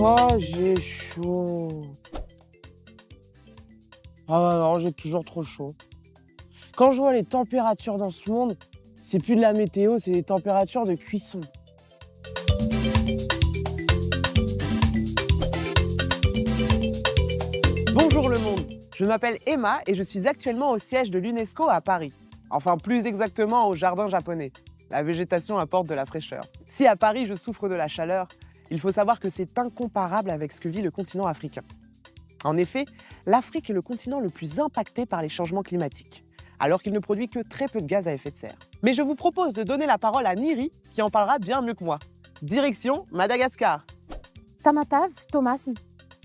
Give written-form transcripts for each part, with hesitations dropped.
Oh, j'ai chaud. Ah non, j'ai toujours trop chaud. Quand je vois les températures dans ce monde, c'est plus de la météo, c'est les températures de cuisson. Bonjour le monde, je m'appelle Emma et je suis actuellement au siège de l'UNESCO à Paris. Enfin, plus exactement au jardin japonais. La végétation apporte de la fraîcheur. Si à Paris je souffre de la chaleur, il faut savoir que c'est incomparable avec ce que vit le continent africain. En effet, l'Afrique est le continent le plus impacté par les changements climatiques, alors qu'il ne produit que très peu de gaz à effet de serre. Mais je vous propose de donner la parole à Niri, qui en parlera bien mieux que moi. Direction Madagascar. Tamatave, Thomas,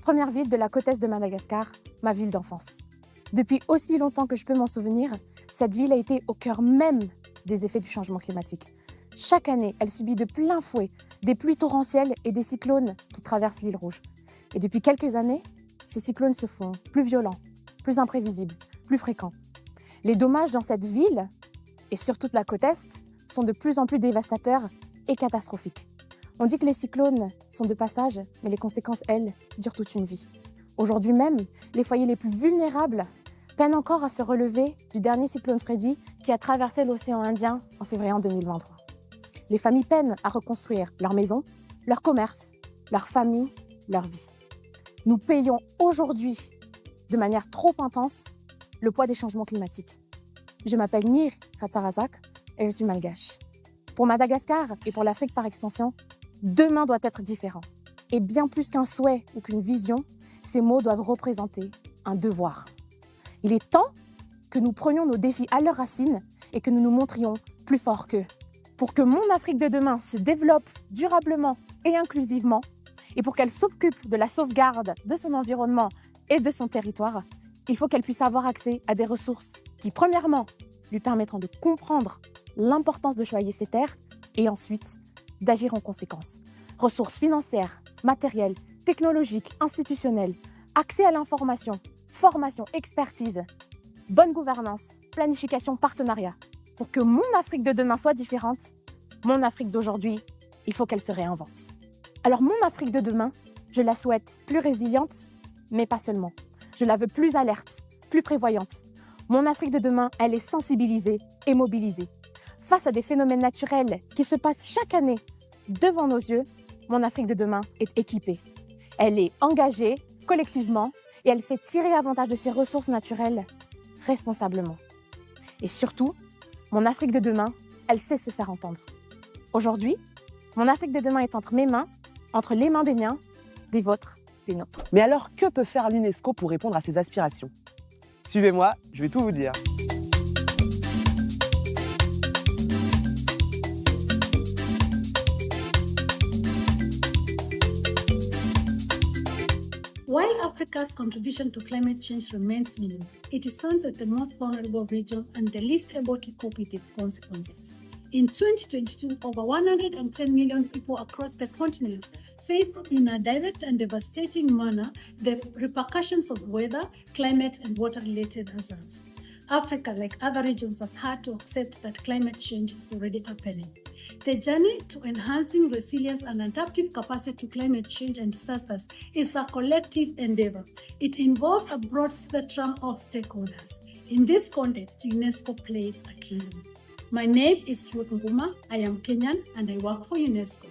première ville de la côte est de Madagascar, ma ville d'enfance. Depuis aussi longtemps que je peux m'en souvenir, cette ville a été au cœur même des effets du changement climatique. Chaque année, elle subit de plein fouet des pluies torrentielles et des cyclones qui traversent l'île Rouge. Et depuis quelques années, ces cyclones se font plus violents, plus imprévisibles, plus fréquents. Les dommages dans cette ville, et sur toute la côte est, sont de plus en plus dévastateurs et catastrophiques. On dit que les cyclones sont de passage, mais les conséquences, elles, durent toute une vie. Aujourd'hui même, les foyers les plus vulnérables peinent encore à se relever du dernier cyclone Freddy qui a traversé l'océan Indien en février 2023. Les familles peinent à reconstruire leur maison, leur commerce, leur famille, leur vie. Nous payons aujourd'hui, de manière trop intense, le poids des changements climatiques. Je m'appelle Nir Ratsarazak et je suis malgache. Pour Madagascar et pour l'Afrique par extension, demain doit être différent. Et bien plus qu'un souhait ou qu'une vision, ces mots doivent représenter un devoir. Il est temps que nous prenions nos défis à leurs racines et que nous nous montrions plus forts qu'eux. Pour que mon Afrique de demain se développe durablement et inclusivement, et pour qu'elle s'occupe de la sauvegarde de son environnement et de son territoire, il faut qu'elle puisse avoir accès à des ressources qui, premièrement, lui permettront de comprendre l'importance de choyer ses terres et ensuite d'agir en conséquence. Ressources financières, matérielles, technologiques, institutionnelles, accès à l'information, formation, expertise, bonne gouvernance, planification, partenariat. Pour que mon Afrique de demain soit différente, mon Afrique d'aujourd'hui, il faut qu'elle se réinvente. Alors mon Afrique de demain, je la souhaite plus résiliente, mais pas seulement. Je la veux plus alerte, plus prévoyante. Mon Afrique de demain, elle est sensibilisée et mobilisée. Face à des phénomènes naturels qui se passent chaque année devant nos yeux, mon Afrique de demain est équipée. Elle est engagée collectivement et elle sait tirer avantage de ses ressources naturelles responsablement. Et surtout, mon Afrique de demain, elle sait se faire entendre. Aujourd'hui, mon Afrique de demain est entre mes mains, entre les mains des miens, des vôtres, des nôtres. Mais alors, que peut faire l'UNESCO pour répondre à ces aspirations? Suivez-moi, je vais tout vous dire. While Africa's contribution to climate change remains minimal, it stands as the most vulnerable region and the least able to cope with its consequences. In 2022, over 110 million people across the continent faced in a direct and devastating manner the repercussions of weather, climate, and water-related hazards. Africa, like other regions, has had to accept that climate change is already happening. The journey to enhancing resilience and adaptive capacity to climate change and disasters is a collective endeavor. It involves a broad spectrum of stakeholders. In this context, UNESCO plays a key role. My name is Ruth Nguma. I am Kenyan and I work for UNESCO.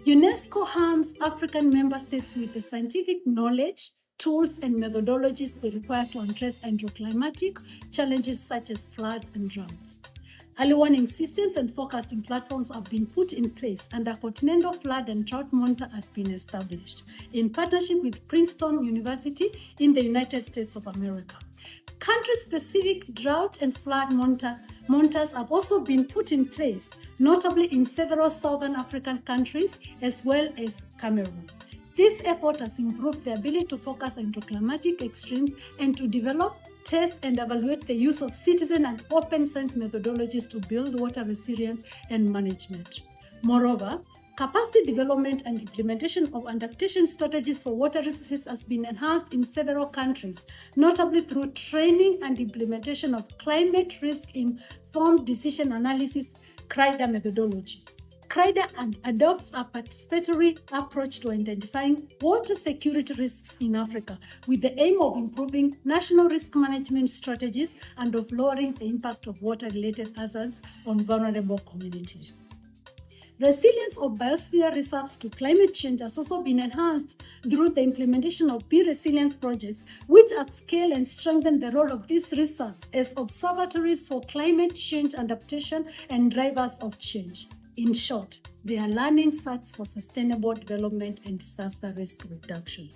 UNESCO arms African member states with the scientific knowledge, tools, and methodologies they require to address hydroclimatic challenges such as floods and droughts. Early warning systems and forecasting platforms have been put in place, and a continental flood and drought monitor has been established in partnership with Princeton University in the United States of America. Country-specific drought and flood monitors have also been put in place, notably in several Southern African countries as well as Cameroon. This effort has improved the ability to focus on hydroclimatic extremes and to develop, test, and evaluate the use of citizen and open science methodologies to build water resilience and management. Moreover, capacity development and implementation of adaptation strategies for water resources has been enhanced in several countries, notably through training and implementation of climate risk-informed decision analysis (CRIDA) methodology. CRIDA adopts a participatory approach to identifying water security risks in Africa with the aim of improving national risk management strategies and of lowering the impact of water-related hazards on vulnerable communities. Resilience of biosphere reserves to climate change has also been enhanced through the implementation of bee resilience projects, which upscale and strengthen the role of these reserves as observatories for climate change adaptation and drivers of change. In short, they are learning sites for sustainable development and disaster risk reduction.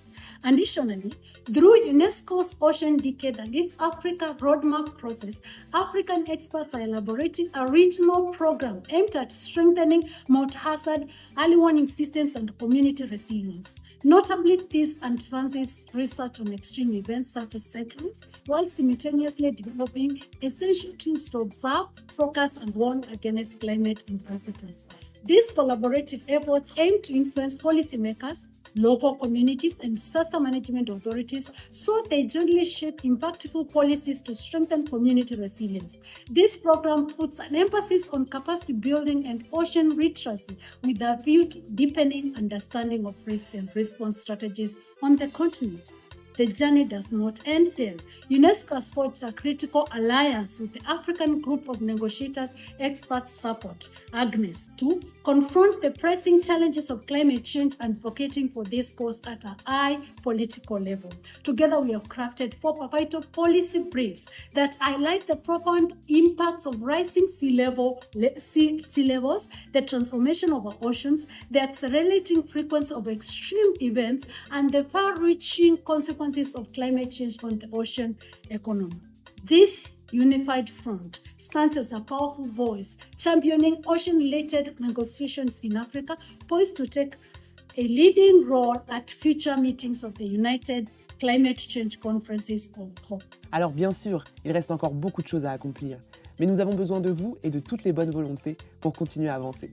Additionally, through UNESCO's Ocean Decade and its Africa Roadmap process, African experts are elaborating a regional program aimed at strengthening multi-hazard early warning systems and community resilience. Notably, this advances research on extreme events such as cyclones, while simultaneously developing essential tools to observe, focus, and warn against climate adversities. These collaborative efforts aim to influence policymakers, local communities, and disaster management authorities so they jointly shape impactful policies to strengthen community resilience. This program puts an emphasis on capacity building and ocean literacy with a view to deepening understanding of risk and response strategies on the continent. The journey does not end there. UNESCO has forged a critical alliance with the African Group of Negotiators Expert Support, AGNES, to confront the pressing challenges of climate change and advocating for this cause at a high political level. Together, we have crafted 4 vital policy briefs that highlight the profound impacts of rising sea levels, the transformation of our oceans, the accelerating frequency of extreme events, and the far-reaching consequences of climate change on the ocean economy. This unified front stands as a powerful voice championing ocean-related negotiations in Africa, poised to take a leading role at future meetings of the United Climate Change Conferences or COP. Alors bien sûr, il reste encore beaucoup de choses à accomplir, mais nous avons besoin de vous et de toutes les bonnes volontés pour continuer à avancer.